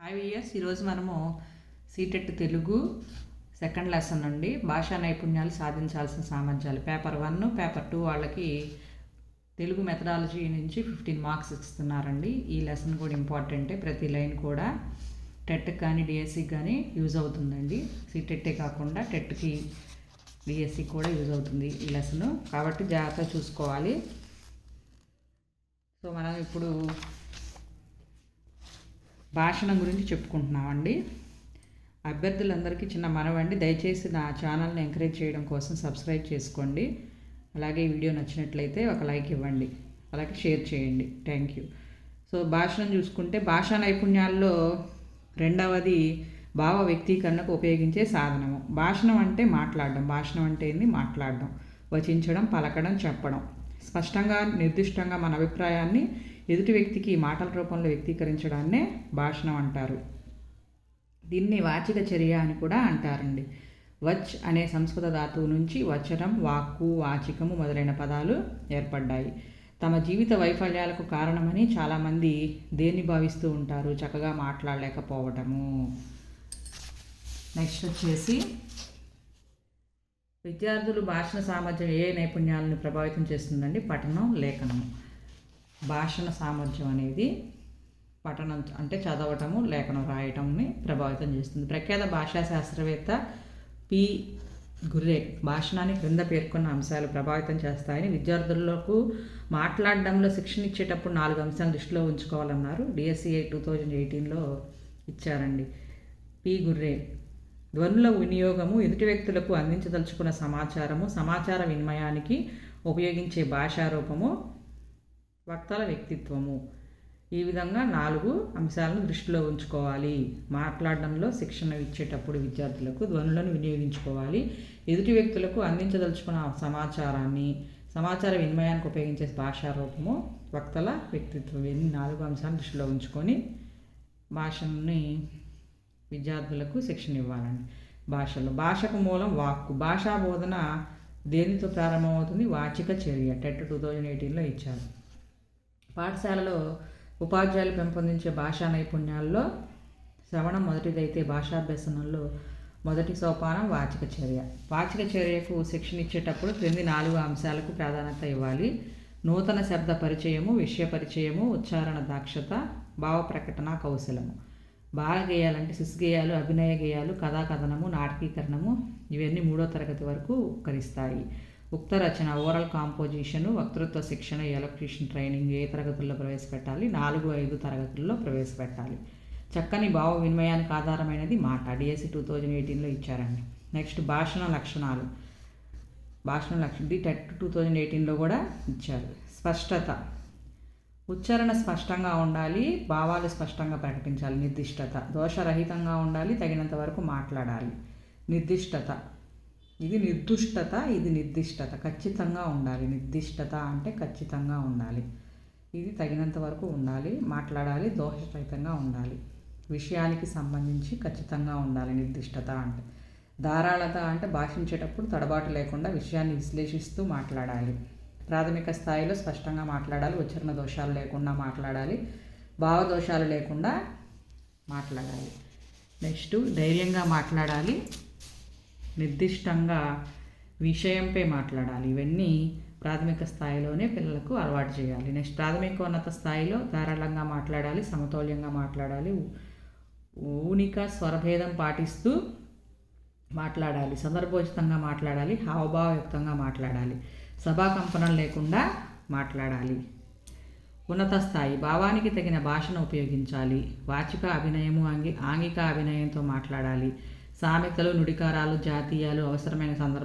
IVS ఈరోజు మనము CTET Telugu second lesson నుండి భాషా నైపుణ్యాలు సాధించాల్సిన సామర్థ్యాలు పేపర్ 1 పేపర్ 2 వాళ్ళకి తెలుగు మెథడాలజీ నుంచి 15 మార్క్స్ ఇస్తున్నారండి. ఈ లెసన్ కూడా ఇంపార్టెంటే, ప్రతి లైన్ కూడా టెట్కి కానీ డిఎస్సికి కానీ యూజ్ అవుతుందండి. సీటెట్టే కాకుండా టెట్కి డిఎస్సికి కూడా యూజ్ అవుతుంది ఈ లెసన్, కాబట్టి జాగ్రత్తగా చూసుకోవాలి. సో మనం ఇప్పుడు భాషణం గురించి చెప్పుకుంటున్నామండి. అభ్యర్థులందరికీ చిన్న మనవండి, దయచేసి నా ఛానల్ని ఎంకరేజ్ చేయడం కోసం సబ్స్క్రైబ్ చేసుకోండి. అలాగే ఈ వీడియో నచ్చినట్లయితే ఒక లైక్ ఇవ్వండి, అలాగే షేర్ చేయండి. Thank you. సో భాషణం చూసుకుంటే భాషా నైపుణ్యాల్లో రెండవది భావ వ్యక్తీకరణకు ఉపయోగించే సాధనము. భాషణం అంటే మాట్లాడడం, భాషణం అంటే ఏంది? మాట్లాడడం, వచించడం, పలకడం, చెప్పడం, స్పష్టంగా నిర్దిష్టంగా మన అభిప్రాయాన్ని ఎదుటి వ్యక్తికి మాటల రూపంలో వ్యక్తీకరించడాన్నే భాషణం అంటారు. దీన్ని వాచిక చర్య అని కూడా అంటారండి. వచ్ అనే సంస్కృత ధాతువు నుంచి వచనం, వాక్కు, వాచికము మొదలైన పదాలు ఏర్పడ్డాయి. తమ జీవిత వైఫల్యాలకు కారణమని చాలామంది దేన్ని భావిస్తూ ఉంటారు? చక్కగా మాట్లాడలేకపోవటము. నెక్స్ట్ వచ్చేసి విద్యార్థులు భాషణ సామర్థ్యం ఏ నైపుణ్యాలను ప్రభావితం చేస్తుందండి? పఠనం, లేఖనము. భాషణ సామర్థ్యం అనేది పఠనం అంటే చదవటము, లేఖనం రాయటంని ప్రభావితం చేస్తుంది. ప్రఖ్యాత భాషా శాస్త్రవేత్త పి. గుర్రే భాషణాన్ని క్రింద పేర్కొన్న అంశాలు ప్రభావితం చేస్తాయని, విద్యార్థులకు మాట్లాడడంలో శిక్షణ ఇచ్చేటప్పుడు 4 అంశాలు దృష్టిలో ఉంచుకోవాలన్నారు. డిఎస్సిఐ 2018లో ఇచ్చారండి. పి. గుర్రే ధ్వనుల వినియోగము, ఎదుటి వ్యక్తులకు అందించదలుచుకున్న సమాచారము, సమాచార వినిమయానికి ఉపయోగించే భాషా రూపము, వక్తల వ్యక్తిత్వము. ఈ విధంగా 4 అంశాలను దృష్టిలో ఉంచుకోవాలి. మాట్లాడడంలో శిక్షణ ఇచ్చేటప్పుడు విద్యార్థులకు ధ్వనులను వినియోగించుకోవాలి, ఎదుటి వ్యక్తులకు అందించదలుచుకున్న సమాచారాన్ని, సమాచార వినిమయానికి ఉపయోగించే భాషా రూపము, వక్తల వ్యక్తిత్వం. ఇన్ని 4 అంశాలను దృష్టిలో ఉంచుకొని భాషని విద్యార్థులకు శిక్షణ ఇవ్వాలండి. భాషకు మూలం వాక్కు. భాషా బోధన దేనితో ప్రారంభమవుతుంది? వాచిక చర్య. టెట్ 2018లో ఇచ్చారు. పాఠశాలలో ఉపాధ్యాయులు పెంపొందించే భాషా నైపుణ్యాల్లో శ్రవణం మొదటిదైతే భాషాభ్యసనంలో మొదటి సోపానం వాచిక చర్య. వాచిక చర్యకు శిక్షణ ఇచ్చేటప్పుడు క్రింది 4 అంశాలకు ప్రాధాన్యత ఇవ్వాలి. నూతన శబ్ద పరిచయము, విషయ పరిచయము, ఉచ్చారణ దక్షత, భావ ప్రకటన కౌశలము. బాలగేయాలంటే శిశుగేయాలు, అభినయ గేయాలు, కథాకథనము, నాటకీకరణము ఇవన్నీ 3వ తరగతి వరకు ఉపకరిస్తాయి. ఉక్త రచన, ఓరల్ కాంపోజిషను, వక్తృత్వ శిక్షణ, ఎలక్ట్రీషియన్ ట్రైనింగ్ ఏ తరగతుల్లో ప్రవేశపెట్టాలి? 4, 5 తరగతుల్లో ప్రవేశపెట్టాలి. చక్కని భావ వినిమయానికి ఆధారమైనది మాట. డిఎస్సి 2018లో ఇచ్చారండి. నెక్స్ట్ భాషణ లక్షణాలు. ఇది టెట్ 2018లో కూడా ఇచ్చారు. స్పష్టత, ఉచ్చారణ స్పష్టంగా ఉండాలి, భావాలు స్పష్టంగా ప్రకటించాలి. నిర్దిష్టత, దోషరహితంగా ఉండాలి, తగినంత వరకు మాట్లాడాలి. నిర్దిష్టత, ఇది నిర్దుష్టత, ఇది నిర్దిష్టత, ఖచ్చితంగా ఉండాలి. నిర్దిష్టత అంటే ఖచ్చితంగా ఉండాలి, ఇది తగినంత వరకు ఉండాలి, మాట్లాడాలి, దోషరహితంగా ఉండాలి. విషయానికి సంబంధించి ఖచ్చితంగా ఉండాలి నిర్దిష్టత అంటే. ధారాళత అంటే భాషించేటప్పుడు తడబాటు లేకుండా విషయాన్ని విశ్లేషిస్తూ మాట్లాడాలి. ప్రాథమిక స్థాయిలో స్పష్టంగా మాట్లాడాలి, ఉచ్చారణ దోషాలు లేకుండా మాట్లాడాలి, భావ దోషాలు లేకుండా మాట్లాడాలి. నెక్స్ట్ ధైర్యంగా మాట్లాడాలి, నిర్దిష్టంగా విషయంపై మాట్లాడాలి. ఇవన్నీ ప్రాథమిక స్థాయిలోనే పిల్లలకు అలవాటు చేయాలి. నెక్స్ట్ ప్రాథమికోన్నత స్థాయిలో ధారాళంగా మాట్లాడాలి, సమతౌల్యంగా మాట్లాడాలి, ఊనిక స్వరభేదం పాటిస్తూ మాట్లాడాలి, సందర్భోచితంగా మాట్లాడాలి, హావభావయుక్తంగా మాట్లాడాలి, సభాకంపనం లేకుండా మాట్లాడాలి. ఉన్నత స్థాయి భావానికి తగిన భాషను ఉపయోగించాలి, వాచిక అభినయము, ఆంగిక అభినయంతో మాట్లాడాలి, సామెతలు, నుడికారాలు, జాతీయాలు అవసరమైన